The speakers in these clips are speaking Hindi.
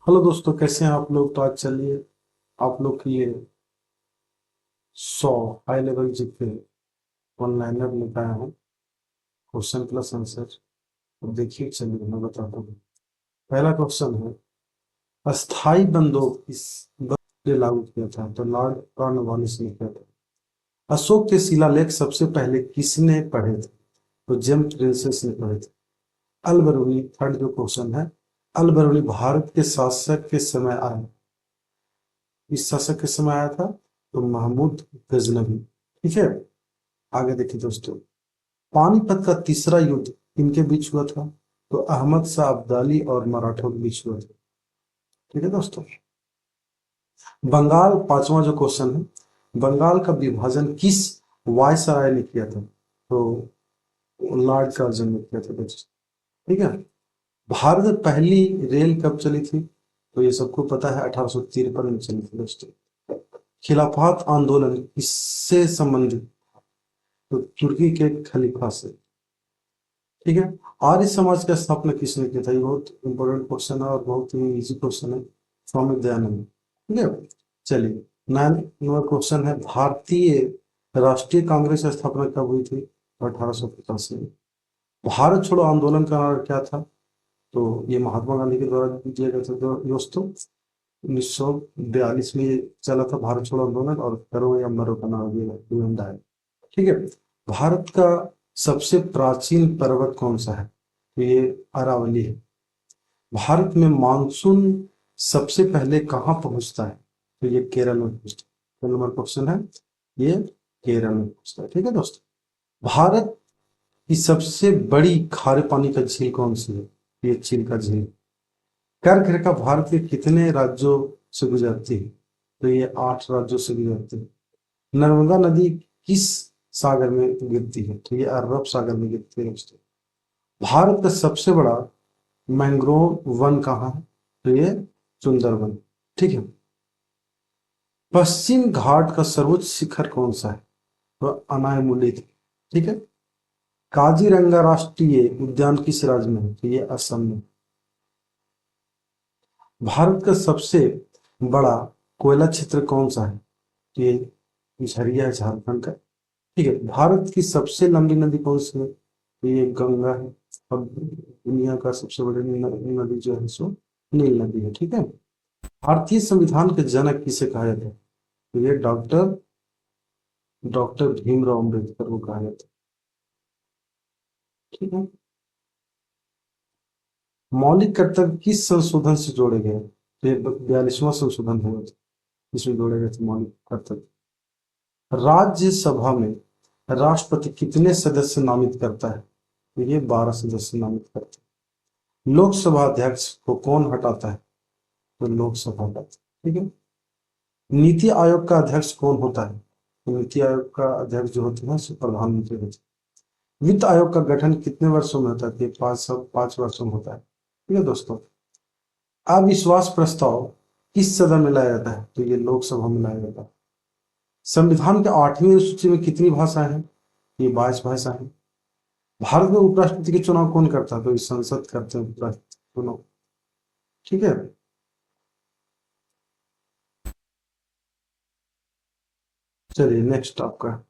हेलो दोस्तों, कैसे हैं आप लोग। तो आज चलिए आप लोग के लिए 100 high level GK one liner लेकर आया हूँ। Question plus answer. तो देखिए, चलिए मैं बताता हूँ। पहला क्वेश्चन है, अस्थाई बंदोक किस वक्त ने लागू किया था। तो लॉर्ड कॉर्नवालिस ने किया था। अशोक के शिलालेख सबसे पहले किसने पढ़े थे। तो जेम्स प्रिंसेस ने पढ़े थे। अल बरूनी, थर्ड जो क्वेश्चन है, अल बरूनी भारत के शासक के समय आया। इस शासक के समय आया था तो महमूद गजनवी। ठीक है, आगे देखिए दोस्तों। पानीपत का तीसरा युद्ध किनके बीच हुआ था। तो अहमद शाह अब्दाली और मराठों के बीच हुआ था। ठीक है दोस्तों। बंगाल, पांचवा जो क्वेश्चन है, बंगाल का विभाजन किस वायसराय ने किया था। तो लॉर्ड कर्जन ने किया था दोस्तों। ठीक है। भारत में पहली रेल कब चली थी। तो ये सबको पता है, 1853 में चली थी दोस्तों। खिलाफत आंदोलन किससे संबंधित। तो तुर्की के खलीफा से। ठीक है। आर्य समाज का स्थापना किसने किया था। ये बहुत इंपॉर्टेंट क्वेश्चन है और बहुत ही इजी क्वेश्चन है। स्वामी दयानंद। ठीक है। चलिए, नाइन नंबर क्वेश्चन है, भारतीय राष्ट्रीय कांग्रेस की स्थापना कब हुई थी। तो 1885 में। भारत छोड़ो आंदोलन का नारा क्या था। तो ये महात्मा गांधी के द्वारा दिया गया था दोस्तों। 1942 में ये चला था भारत छोड़ो आंदोलन, और करो या मरो का नारा दिया गया। ठीक है। भारत का सबसे प्राचीन पर्वत कौन सा है। तो ये अरावली है। भारत में मानसून सबसे पहले कहाँ पहुंचता है। तो ये केरल में पहुंचता है। तो नंबर क्वेश्चन है, ये केरल में पहुंचता है। ठीक है दोस्तों। भारत की सबसे बड़ी खारे पानी का झील कौन सी है। ये चिल्का झील। कर्क रेखा भारत के कितने राज्यों से गुजरती है। तो ये 8 राज्यों से गुजरती है। नर्मदा नदी किस सागर में गिरती है। तो ये अरब सागर में गिरती है दोस्तों। भारत का सबसे बड़ा मैंग्रोव वन कहाँ है। तो ये सुंदरबन। ठीक है। पश्चिम घाट का सर्वोच्च शिखर कौन सा है। तो अनायमुली। ठीक है। काजीरंगा राष्ट्रीय उद्यान किस राज्य में है। तो ये असम में। भारत का सबसे बड़ा कोयला क्षेत्र कौन सा है। तो ये झरिया है झारखंड का। ठीक है। भारत की सबसे लंबी नदी कौन सी है। तो ये गंगा है। अब दुनिया का सबसे बड़ी नदी जो है सो नील नदी है। ठीक है। भारतीय संविधान के जनक किसे कहा जाता है। तो ये डॉक्टर डॉक्टर भीमराव अम्बेडकर को कहा जाता है। ठीक है। मौलिक कर्तव्य किस संशोधन से जोड़े गए। तो ये 42वां संशोधन हुआ था, इसमें जोड़े गए थे मौलिक कर्तव्य। राज्यसभा में राष्ट्रपति कितने सदस्य नामित करता है। तो ये 12 सदस्य नामित करता है। लोकसभा अध्यक्ष को कौन हटाता है। तो लोकसभा अध्यक्ष। ठीक है। नीति आयोग का अध्यक्ष कौन होता है। तो नीति आयोग का अध्यक्ष जो होते हैं सो प्रधानमंत्री होते हैं। वित्त आयोग का गठन कितने वर्षों में होता है। तो ये 5 वर्षों में होता है। ठीक है दोस्तों। अविश्वास प्रस्ताव किस सदन में लाया जाता है। तो ये लोकसभा में लाया जाता है। संविधान के 8वीं अनुसूची में कितनी भाषाएं हैं। ये 22 भाषाएं हैं। भारत में उपराष्ट्रपति के चुनाव कौन करता है। तो ये संसद करते हैं उपराष्ट्रपति चुनाव। ठीक है। चलिए नेक्स्ट आपका।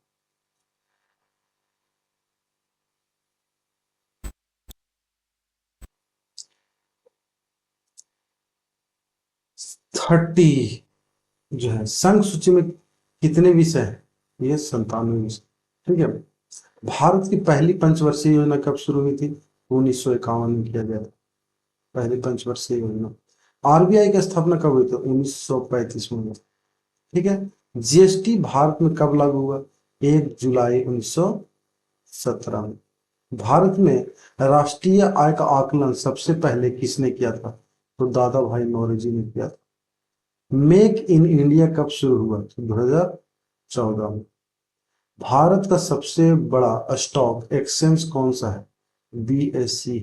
30 जो है, संघ सूची में कितने विषय हैं। ये 97 विषय। ठीक है। भारत की पहली पंचवर्षीय योजना कब शुरू हुई थी। 1951 में किया गया था पहली पंचवर्षीय योजना। आरबीआई की स्थापना कब हुई थी। 1935 में हुई थी। ठीक है। जीएसटी भारत में कब लागू हुआ। 1 जुलाई 1917 में। भारत में राष्ट्रीय आय का आकलन सबसे पहले किसने किया था। तो दादा भाई नौरोजी ने किया था। मेक इन इंडिया कब शुरू हुआ। तो 2014 में। भारत का सबसे बड़ा स्टॉक एक्सचेंज कौन सा है। बीएससी।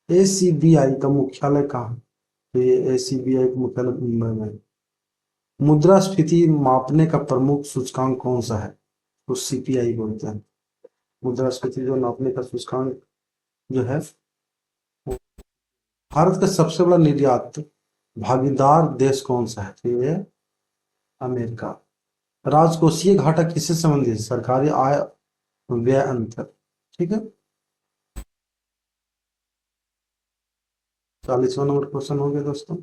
एसीबीआई का मुख्यालय कहाँ है। तो ये एसीबीआई का मुख्यालय मुंबई में है। मुद्रास्फीति मापने का प्रमुख सूचकांक कौन सा है। तो सीपीआई बोलते हैं। मुद्रास्फीति जो नापने का सूचकांक जो है भारत का सबसे बड़ा निर्यात भागीदार देश कौन सा है? तो ये अमेरिका। राजकोषीय घाटा किससे संबंधित है? सरकारी आय व्यय अंतर। ठीक है, 40वां नंबर क्वेश्चन हो गया दोस्तों।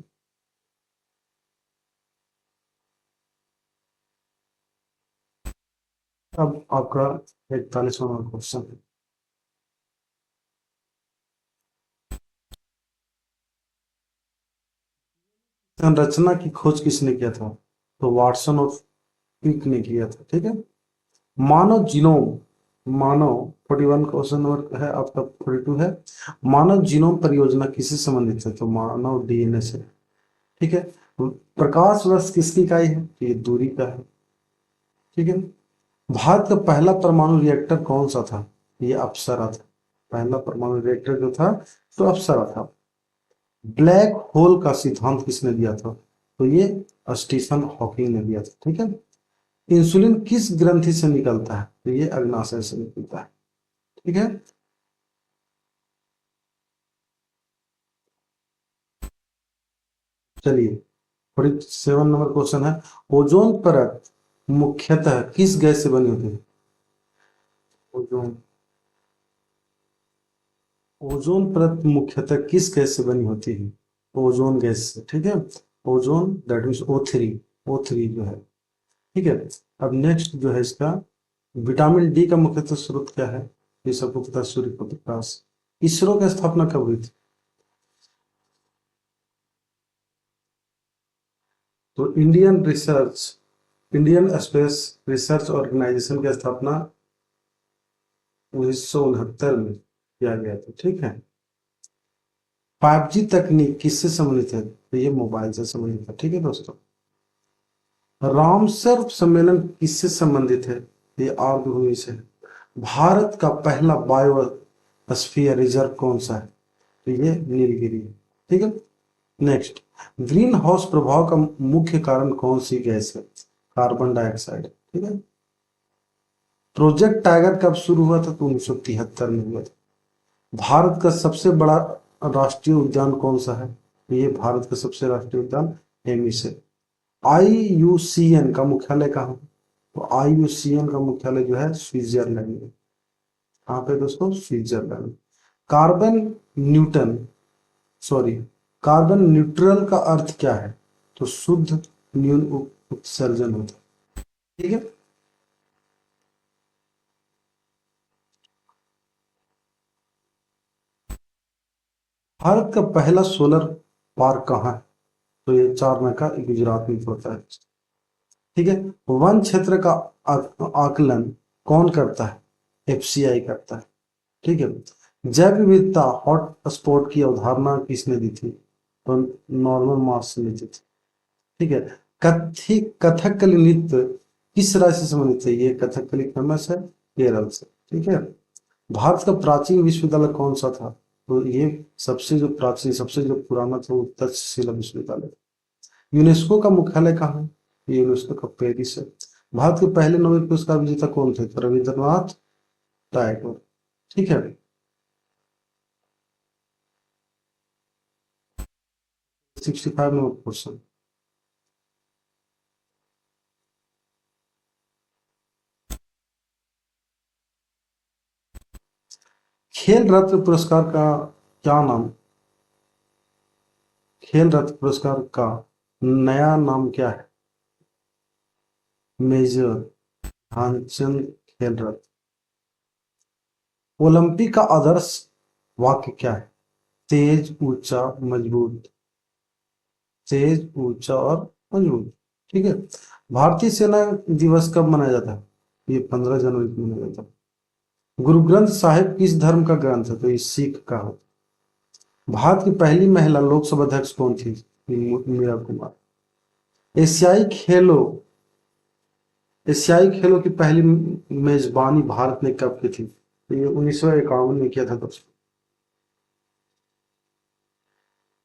अब आपका 41वां नंबर क्वेश्चन है। संरचना की खोज किसने किया था? तो वाटसन और क्रिक ने किया था। ठीक है, मानव जीनोम, मानव 41 क्वेश्चन नंबर है आपका, 42 है। मानव जीनोम परियोजना किससे संबंधित है? तो मानव डीएनए से। ठीक है, प्रकाश वर्ष किसकी इकाई है? तो ये दूरी का है। ठीक है, भारत का पहला परमाणु रिएक्टर कौन सा था? ये अप्सरा था। पहला परमाणु रिएक्टर जो था तो अप्सरा था। ब्लैक होल का सिद्धांत किसने दिया था? तो ये स्टीफन हॉकिंग ने दिया था। ठीक है, इंसुलिन किस ग्रंथि से निकलता है? तो ये अग्नाशय से निकलता है। ठीक है, चलिए 47 नंबर क्वेश्चन है। ओजोन परत मुख्यतः किस गैस से बनी होती है? ओजोन, ओजोन परत मुख्यतः किस गैस से बनी होती है? ओजोन गैस से। ठीक है, ozone that means O3, O3 जो है। ठीक है, अब नेक्स्ट जो है इसका, विटामिन डी का मुख्यतः स्रोत क्या है? ये सबको पता है, सूर्य का प्रकाश। इसरो की स्थापना कब हुई थी? तो इंडियन स्पेस रिसर्च ऑर्गेनाइजेशन की स्थापना 1969 में किया गया था। ठीक है, 5G तकनीक किससे संबंधित है? तो ये मोबाइल से संबंधित है। ठीक है दोस्तों, रामसर सम्मेलन किससे संबंधित है? ये आर्द्रभूमि से है। भारत का पहला बायोस्फीयर रिजर्व कौन सा है? तो ये नीलगिरी है। ठीक है, नेक्स्ट, ग्रीन हाउस प्रभाव का मुख्य कारण कौन सी गैस है? Carbon dioxide. ठीक है, प्रोजेक्ट टाइगर कब शुरू हुआ था? तो 1973 में हुआ था। भारत का सबसे बड़ा राष्ट्रीय उद्यान कौन सा है? तो ये भारत का सबसे राष्ट्रीय उद्यान हेमिस है। IUCN का मुख्यालय कहाँ है? तो IUCN का मुख्यालय जो है स्विट्जरलैंड में। कहाँ पे दोस्तों? Switzerland. Carbon Newton sorry carbon neutral का अर्थ क्या है? तो शुद्ध न्यून उत्सर्जन होता है। ठीक है, भारत का पहला सोलर पार्क कहाँ है? तो ये चारनाका गुजरात में होता है। ठीक है, वन क्षेत्र का आकलन कौन करता है? FCI करता है। ठीक है, जैव विविधता हॉट स्पॉट की अवधारणा किसने दी थी? तो नॉर्मन मार्स ने दी थी। ठीक है, कथकली नृत्य किस राज्य से संबंधित है? ये कथकली फेमस है केरल से। ठीक है, भारत का प्राचीन विश्वविद्यालय कौन सा था? तो ये सबसे जो प्राचीन, सबसे जो पुराना था वो तक्षशिला विश्वविद्यालय। यूनेस्को का मुख्यालय कहाँ है? ये यूनेस्को का पेरिस है। भारत के पहले नोबेल पुरस्कार विजेता कौन थे? तो रविंद्रनाथ टैगोर। ठीक है, 65 नंबर क्वेश्चन, खेल रत्न पुरस्कार का क्या नाम? खेल रत्न पुरस्कार का नया नाम क्या है? मेजर ध्यानचंद खेल रत्न। ओलंपिक का आदर्श वाक्य क्या है? तेज, ऊंचा, मजबूत। तेज, ऊंचा और मजबूत। ठीक है, भारतीय सेना दिवस कब मनाया जाता है? ये 15 जनवरी को मनाया जाता है। गुरु ग्रंथ साहिब किस धर्म का ग्रंथ है? तो ये सिख का है। भारत की पहली महिला लोकसभा अध्यक्ष कौन थी? मीरा कुमार। एशियाई खेलों एशियाई खेलों की पहली मेजबानी भारत ने कब की थी? तो ये 1951 में किया था दोस्तों।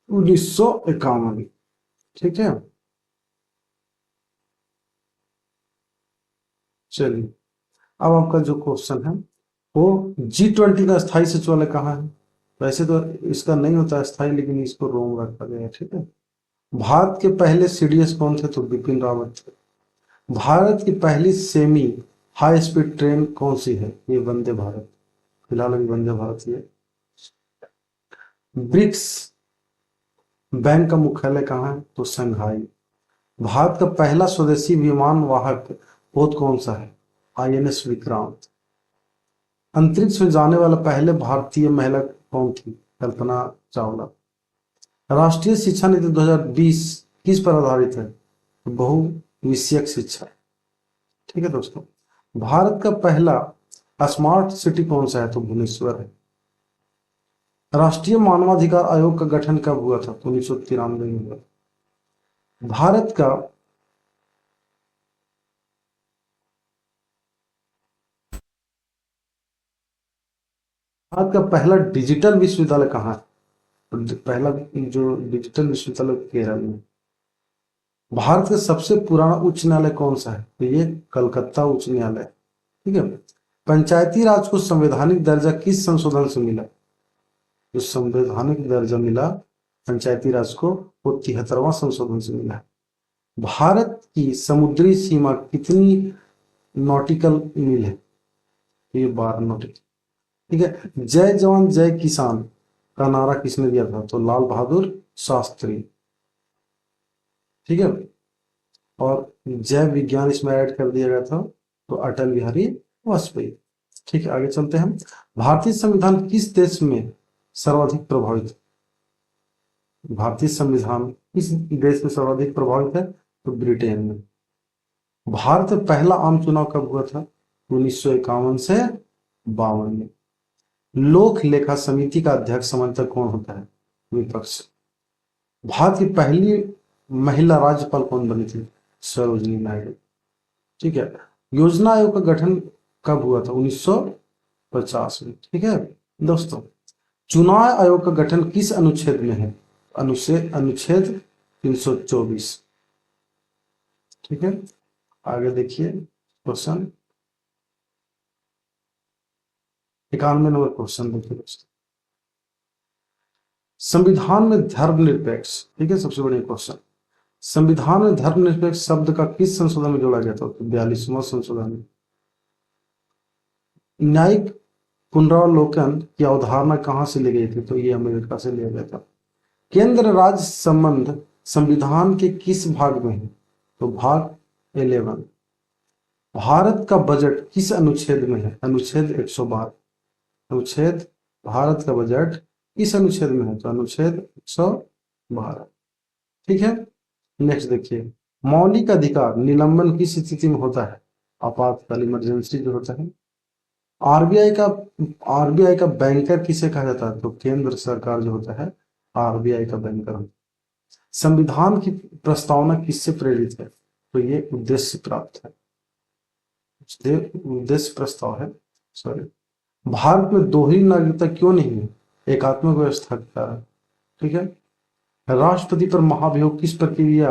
1951। ठीक है, चलिए अब आपका जो क्वेश्चन है वो G20 का स्थायी सचिवालय कहाँ है? वैसे तो इसका नहीं होता स्थायी, लेकिन इसको रोम रखा गया है, ठीक है। भारत के पहले सीडीएस कौन थे? तो बिपिन रावत थे। भारत की पहली सेमी हाई स्पीड ट्रेन कौन सी है? ये वंदे भारत, फिलहाल अभी वंदे भारत ही है। ब्रिक्स बैंक का मुख्यालय कहाँ है? तो शंघाई। भारत का पहला स्वदेशी विमान वाहक पोत कौन सा है? आईएनएस विक्रांत। अंतरिक्ष में जाने वाला पहले भारतीय महिला कौन थी? कल्पना चावला। राष्ट्रीय शिक्षा नीति 2020 किस पर आधारित है? बहुविषयक शिक्षा, ठीक है दोस्तों। भारत का पहला स्मार्ट सिटी कौन सा है? तो भुवनेश्वर है। राष्ट्रीय मानवाधिकार आयोग का गठन कब हुआ था? तो 1993 में हुआ। भारत का भारत का पहला डिजिटल विश्वविद्यालय कहाँ है? तो पहला जो डिजिटल विश्वविद्यालय केरल में। भारत का सबसे पुराना उच्च न्यायालय कौन सा है? तो ये कलकत्ता उच्च न्यायालय, ठीक है। पंचायती राज को संवैधानिक दर्जा किस संशोधन से मिला? जो संवैधानिक दर्जा मिला पंचायती राज को, वो 73वां संशोधन से मिला है। भारत की समुद्री सीमा कितनी नॉटिकल मील है? ये 12 नॉटिकल, ठीक है। जय जवान जय किसान का नारा किसने दिया था? तो लाल बहादुर शास्त्री, ठीक है। और जय विज्ञान इसमें ऐड कर दिया गया था, तो अटल बिहारी वाजपेयी। ठीक है, आगे चलते हैं। भारतीय संविधान किस देश में सर्वाधिक प्रभावित है? भारतीय संविधान किस देश में सर्वाधिक प्रभावित है? तो ब्रिटेन में। भारत में पहला आम चुनाव कब हुआ था? 1951 से 52 में। लोक लेखा समिति का अध्यक्ष सामान्यतः कौन होता है? विपक्ष। भारत की पहली महिला राज्यपाल कौन बनी थी? सरोजिनी नायडू, ठीक है। योजना आयोग का गठन कब हुआ था? 1950 में, ठीक है दोस्तों। चुनाव आयोग का गठन किस अनुच्छेद में है? अनुच्छेद 324, ठीक है। आगे देखिए क्वेश्चन 91 नंबर क्वेश्चन देखिए दोस्तों। संविधान में धर्मनिरपेक्ष, ठीक है, सबसे बड़ा क्वेश्चन। संविधान में धर्मनिरपेक्ष शब्द का किस संशोधन में जोड़ा गया था? तो 42वां संशोधन में। न्यायिक पुनरावलोकन की अवधारणा कहां से ली गई थी? तो ये अमेरिका से लिया गया था। केंद्र राज्य संबंध संविधान के किस भाग में है? तो भाग 11। भारत का बजट किस अनुच्छेद में है? अनुच्छेद 112। अनुच्छेद भारत का बजट किस अनुच्छेद में है? तो अनुच्छेद 112, ठीक है। नेक्स्ट देखिए, मौलिक अधिकार निलंबन किस स्थिति में होता है? आपातकाल, इमरजेंसी जो होता है। आरबीआई का आरबीआई का बैंकर किसे कहा जाता है? तो केंद्र सरकार जो होता है आरबीआई का बैंकर होता है। संविधान की प्रस्तावना किससे प्रेरित है? तो ये उद्देश्य प्राप्त है, उद्देश्य प्रस्ताव है, सॉरी। भारत में दोहरी नागरिकता क्यों नहीं है? एकात्मक व्यवस्था के कारण, ठीक है। राष्ट्रपति पर महाभियोग किस प्रक्रिया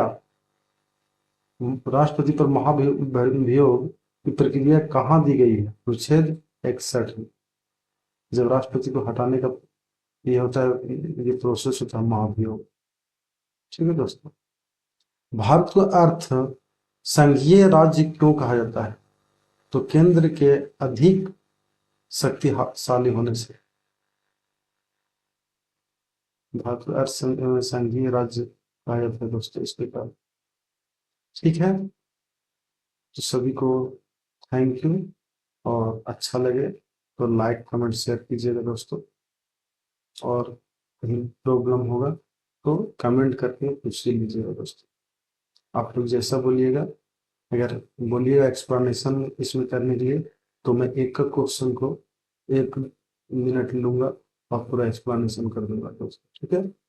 राष्ट्रपति पर महाभियोग की प्रक्रिया कहाँ दी गई है? अनुच्छेद 61 में। जब राष्ट्रपति को हटाने का ये होता है, ये प्रोसेस होता है महाभियोग, ठीक है दोस्तों। भारत को अर्थ संघीय राज्य क्यों कहा जाता है? तो केंद्र के अधिक शक्तिशाली होने से भारत को अर्थ संघीय राज्य कहा जाता है दोस्तों, इसके कारण, ठीक है। तो सभी को थैंक यू, और अच्छा लगे तो लाइक कमेंट शेयर कीजिएगा दोस्तों, और कहीं प्रॉब्लम होगा तो कमेंट करके पूछ लीजिएगा दोस्तों। आप लोग जैसा बोलिएगा, अगर बोलिएगा एक्सप्लेनेशन इसमें करने के लिए, तो मैं एक का क्वेश्चन को 1 मिनट लूंगा और पूरा एक्सप्लेनेशन कर दूंगा दोस्तों, ठीक है।